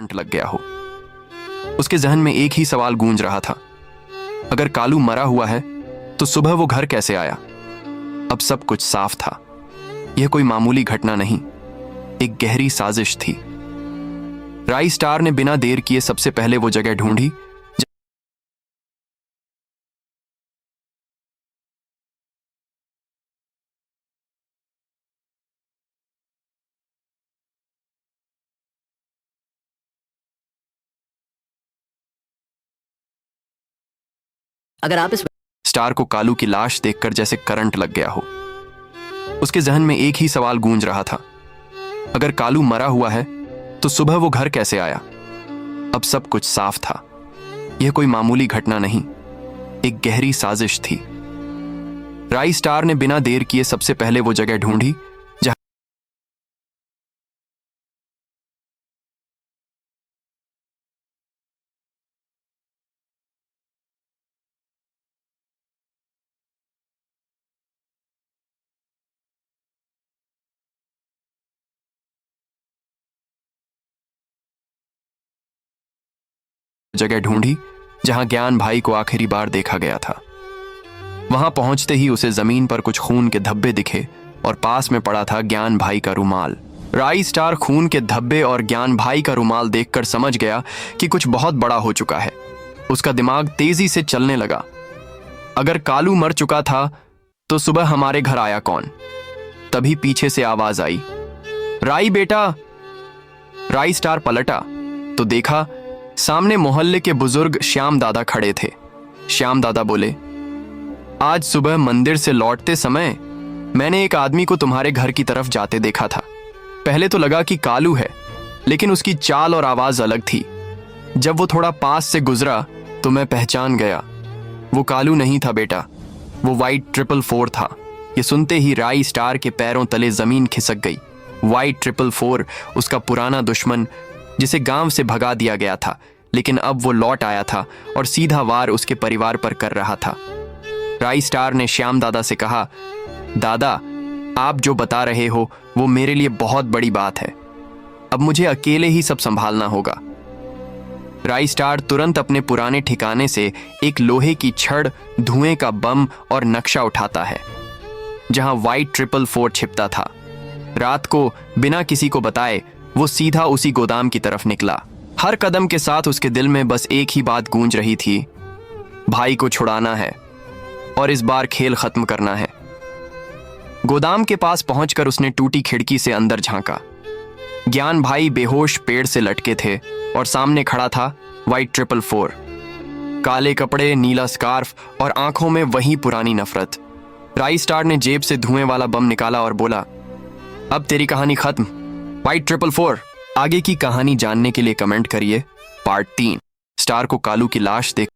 Current लग गया हो। उसके जहन में एक ही सवाल गूंज रहा था, अगर कालू मरा हुआ है तो सुबह वो घर कैसे आया। अब सब कुछ साफ था। यह कोई मामूली घटना नहीं, एक गहरी साजिश थी। राई स्टार ने बिना देर किए सबसे पहले वो जगह ढूंढी अगर आप इस स्टार को कालू की लाश देखकर जैसे करंट लग गया हो। उसके जहन में एक ही सवाल गूंज रहा था, अगर कालू मरा हुआ है तो सुबह वो घर कैसे आया। अब सब कुछ साफ था। यह कोई मामूली घटना नहीं, एक गहरी साजिश थी। राई स्टार ने बिना देर किए सबसे पहले वो जगह ढूंढी जहां ज्ञान भाई को आखिरी बार देखा गया था। वहां पहुंचते ही उसे जमीन पर कुछ खून के धब्बे दिखे और पास में पड़ा था ज्ञान भाई का रुमाल। राई स्टार खून के धब्बे और ज्ञान भाई का रुमाल देखकर समझ गया कि कुछ बहुत बड़ा हो चुका है। उसका दिमाग तेजी से चलने लगा। अगर कालू मर चुका था तो सुबह हमारे घर आया कौन। तभी पीछे से आवाज आई, राई बेटा। राई स्टार पलटा तो देखा सामने मोहल्ले के बुजुर्ग श्याम दादा खड़े थे। श्याम दादा बोले, आज सुबह मंदिर से लौटते समय मैंने एक आदमी को तुम्हारे घर की तरफ जाते देखा था। पहले तो लगा कि कालू है, लेकिन उसकी चाल और आवाज अलग थी। जब वो थोड़ा पास से गुजरा तो मैं पहचान गया। वो कालू नहीं था बेटा, वो वाइट 444 था। ये सुनते ही राई स्टार के पैरों तले जमीन खिसक गई। वाइट 444 उसका पुराना दुश्मन जिसे गांव से भगा दिया गया था, लेकिन अब वो लौट आया था और सीधा वार उसके परिवार पर कर रहा था। राई स्टार ने श्याम दादा से कहा, दादा आप जो बता रहे हो वो मेरे लिए बहुत बड़ी बात है। अब मुझे अकेले ही सब संभालना होगा। राई स्टार तुरंत अपने पुराने ठिकाने से एक लोहे की छड़, धुएं का बम और नक्शा उठाता है जहां वाइट 444 छिपता था। रात को बिना किसी को बताए वो सीधा उसी गोदाम की तरफ निकला। हर कदम के साथ उसके दिल में बस एक ही बात गूंज रही थी, भाई को छुड़ाना है और इस बार खेल खत्म करना है। गोदाम के पास पहुंचकर उसने टूटी खिड़की से अंदर झांका। ज्ञान भाई बेहोश पेड़ से लटके थे और सामने खड़ा था वाइट 444। काले कपड़े, नीला स्कार्फ और आंखों में वही पुरानी नफरत। राई स्टार ने जेब से धुएं वाला बम निकाला और बोला, अब तेरी कहानी खत्म वाइट 444। आगे की कहानी जानने के लिए कमेंट करिए पार्ट 3। स्टार को कालू की लाश देख